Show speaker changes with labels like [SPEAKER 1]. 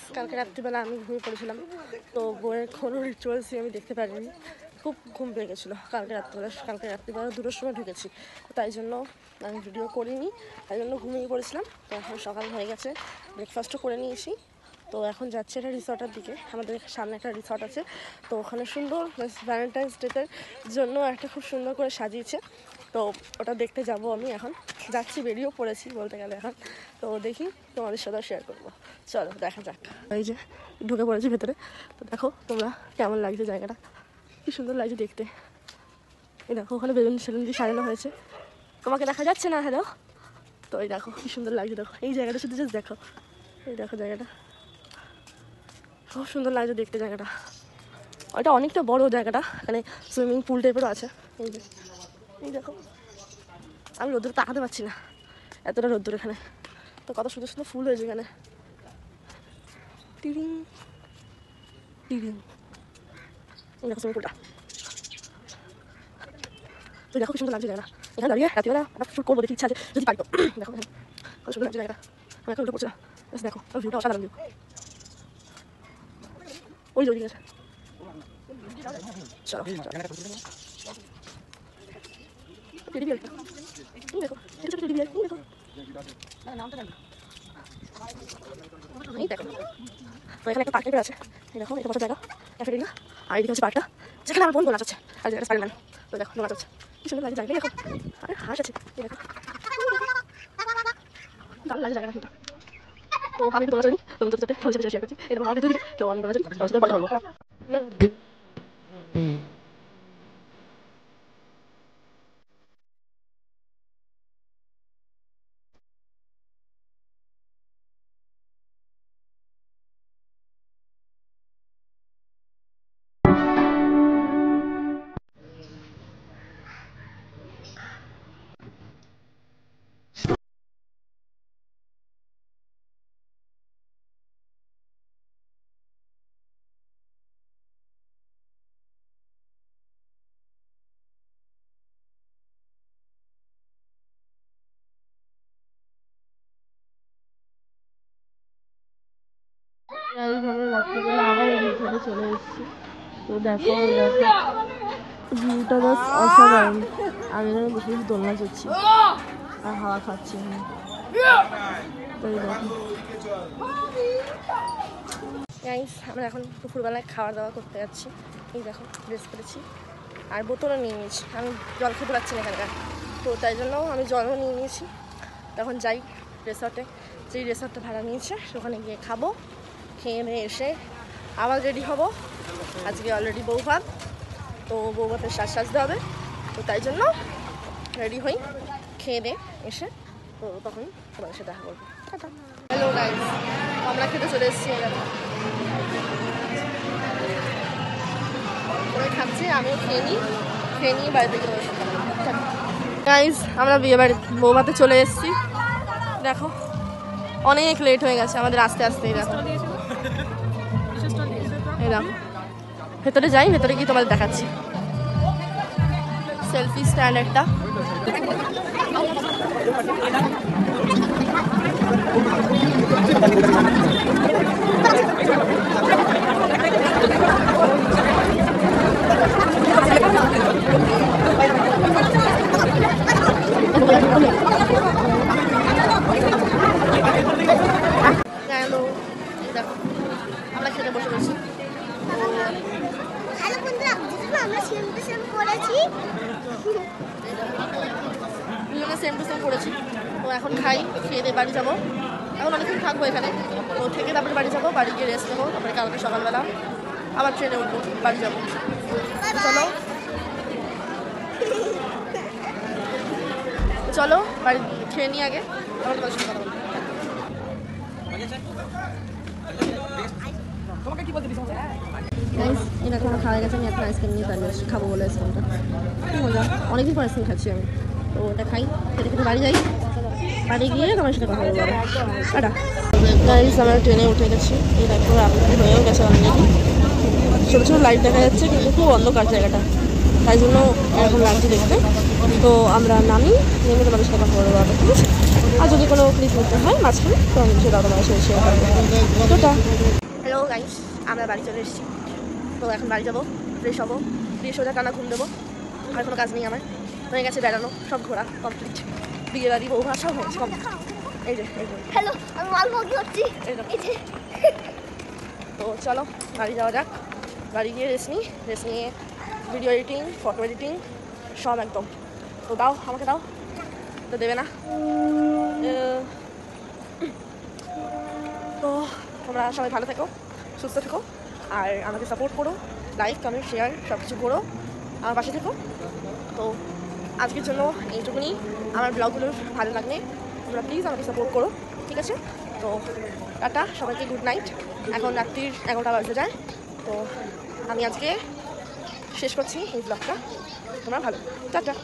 [SPEAKER 1] Guys, কালকে রাত্রিবেলা আমি ঘুমিয়ে পড়েছিলাম, তো বইয়ের কোনো রিচুয়ালসই আমি দেখতে পারিনি। খুব ঘুম পেয়ে গেছিলো কালকে রাত্রিবেলা 2টোর সময় ঢুকেছি, তো তাই জন্য আমি ভিডিও করিনি, তাই জন্য ঘুমিয়ে পড়েছিলাম। তো এখন সকাল হয়ে গেছে, ব্রেকফাস্টও করে নিয়েছি। তো এখন যাচ্ছে একটা রিসর্টের দিকে, আমাদের সামনে একটা রিসর্ট আছে, তো ওখানে সুন্দর ভ্যালেন্টাইন্স ডেতের জন্য একটা খুব সুন্দর করে সাজিয়েছে, তো ওটা দেখতে যাব। আমি এখন যাচ্ছি, বেরিয়েও পড়েছি বলতে গেলে এখন। তো দেখি, তোমাদের সাথে শেয়ার করবো, চলো দেখা যাক। এই যে ঢুকে পড়েছি ভেতরে, তো দেখো তোমরা কেমন লাগছে জায়গাটা, কি সুন্দর লাগছে দেখতে। এই দেখো ওখানে বেলুন দিয়ে সাজানো হয়েছে, তোমাকে দেখা যাচ্ছে না? হ্যালো, তো এই দেখো কি সুন্দর লাগছে, দেখো এই জায়গাটা শুধু জাস্ট দেখো, এই দেখো জায়গাটা খুব সুন্দর লাগছে দেখতে জায়গাটা। ওইটা অনেকটা বড় জায়গাটা, এখানে সুইমিং পুল টাইপেরও আছে। এই যে এই দেখো, আমি রোদ্দুরে তাকাতে পারছি না, এতটা রোদ্দুর এখানে। তো কত সুন্দর সুন্দর ফুল হয়েছে এখানে, টিরিং টিরিং। এই দেখো সুইমিং পুলটা, তো দেখো কি সুন্দর লাগছে জায়গাটা। এখানে দাঁড়িয়ে রাত্রিবেলা একটা শুট করবো, দেখি ইচ্ছা আছে যদি পারি তো। দেখো এখানে কত সুন্দর লাগছে জায়গাটা, আমি একটা উল্টো পড়ছিলাম, দেখো ভিউটা অসাধারণ ভিউ। ওই যে ওইদিকে আছে, চলো টেডি বিয়ার, দেখো ছোট ছোট টেডি বিয়ার, দেখো এই দেখো। তো এখানে একটা পার্ক টাইপের আছে, এই দেখো এটা বসার জায়গা, ক্যাফেটেরিয়া। আর এদিকে হচ্ছে পার্কটা, যেখানে আমার বোন নাচাচ্ছে, আর যেটা স্পাইডারম্যান। তো দেখো নাচাচ্ছে, কি সুন্দর লাগছে জায়গাটা, দেখো আরে হাঁস আছে, এই দেখো দারুণ লাগছে জায়গাটা। তো আমি তো দোলাচড়ি, তোমাদের সাথে শেয়ার করছি। এটা আমার দিকে তো আমি দোলাচড়ি তোমার সাথে বলবো। রাত্রিবেলা আবার রিসর্টে চলে এসেছি, তো দেখো ভিউটা জাস্ট অসাধারণ। আমি এখানে বসে বসে দোলনা চড়ছি আর হাওয়া খাচ্ছি। তাই দেখো গাইস, আমরা এখন দুপুরবেলায় খাওয়া দাওয়া করতে যাচ্ছি। এই দেখো ড্রেস করেছি আর বোতলও নিয়ে নিয়েছি, আমি জল খেতে পারছি না এখানকার, তো তাই জন্য আমি জলও নিয়ে নিয়েছি। তখন যাই রিসর্টে, যেই রিসর্টটা ভাড়া নিয়েছে সেখানে গিয়ে খাবো, খেয়ে নিয়ে এসে আবার রেডি হব। আজকে অলরেডি বউ ভাত, তো বউ ভাতের সাজতে হবে, তো তাই জন্য রেডি হই, খেয়ে দিয়ে এসে তো তখন তোমাদের সাথে দেখা করবো। হ্যালো গাইস, আমরা খেতে চলে এসেছি, খাচ্ছি, আমিও খেয়ে নিই বাড়িতে গিয়ে। গাইস, আমরা বিয়ে বাড়ি বউ ভাতে চলে এসেছি, দেখো অনেক লেট হয়ে গেছে আমাদের আস্তে আস্তে। এই দেখো ভেতরে যাই, ভেতরে গিয়ে তোমাদের দেখাচ্ছি। সেলফি স্ট্যান্ড একটা, আমরা খেতে বসে বসি। সেম টু সেম করেছি, তো এখন খাই, খেয়ে দিয়ে বাড়ি যাবো। এখন অনেকক্ষণ থাকবো এখানে, তো থেকে তারপরে বাড়ি যাবো, বাড়ি গিয়ে রেস্ট নেবো, তারপরে কালকে সকালবেলা আবার ট্রেনে উঠবো, বাড়ি যাবো। চলো চলো বাড়ি খেয়ে নিই আগে, তারপর তোমার সাথে কথা বলবো। এরকম আমার খাওয়া গেছে, আমি একটা আইসক্রিম নিয়ে দাঁড়িয়ে খাবো বলে আইসক্রিমটা, কি মজা, অনেকদিন পর আইসক্রিম খাচ্ছি আমি। তো ওটা খাই, খেতে খেতে বাড়ি যাই, বাড়ি গিয়ে তোমার সাথে কথা বলবো। টাটা গাইস, আমরা ট্রেনে উঠে গেছি, এই দেখো আপনি হয়েও গেছে অলরেডি। ছোটো ছোটো লাইট দেখা যাচ্ছে, কিন্তু খুব অন্ধকার জায়গাটা, তাই জন্য এরকম লাগছে দেখতে। তো আমরা নামি, নেমে তোমাদের সাথে কথা বলবো, ঠিক আছে? আর যদি কোনো ক্লিপ নিতে হয় মাঝখানে তো আমি সেটা তোমার সাথে শেয়ার করবো। টোটা হ্যালো গাইস, আমরা বাড়ি চলে এসেছি। তো এখন বাড়ি যাবো, ফ্রেশ হবো, ফ্রেশ হয়ে টানা ঘুম দেবো। আর কোনো কাজ নেই আমার, হয়ে গেছে বেড়ানো, সব ঘোরা কমপ্লিট। বিয়ে বাড়ি বউ ভাষা হয়েছে কমপ্লিট। এই যে
[SPEAKER 2] হ্যালো, আমি মালভোগ হচ্ছি।
[SPEAKER 1] তো চলো বাড়ি যাওয়া যাক। বাড়ি গিয়ে রেস্ট নিয়ে ভিডিও এডিটিং, ফটো এডিটিং সব একদম। তো দাও, আমাকে দাও, তো দেবে না। তো তোমরা সবাই ভালো থেকো, সুস্থ থেকো, আর আমাকে সাপোর্ট করো, লাইক কমেন্ট শেয়ার সব কিছু করো, আমার পাশে থেকো। তো আজকের জন্য এইটুকুনি। আমার ব্লগগুলো ভালো লাগলে তোমরা প্লিজ আমাকে সাপোর্ট করো, ঠিক আছে? তো টাটা, সবাইকে গুড নাইট। এখন রাত্রির 11টা বাজতে যায়। তো আমি আজকে শেষ করছি এই ব্লগটা। তোমরা ভালো, টাটা।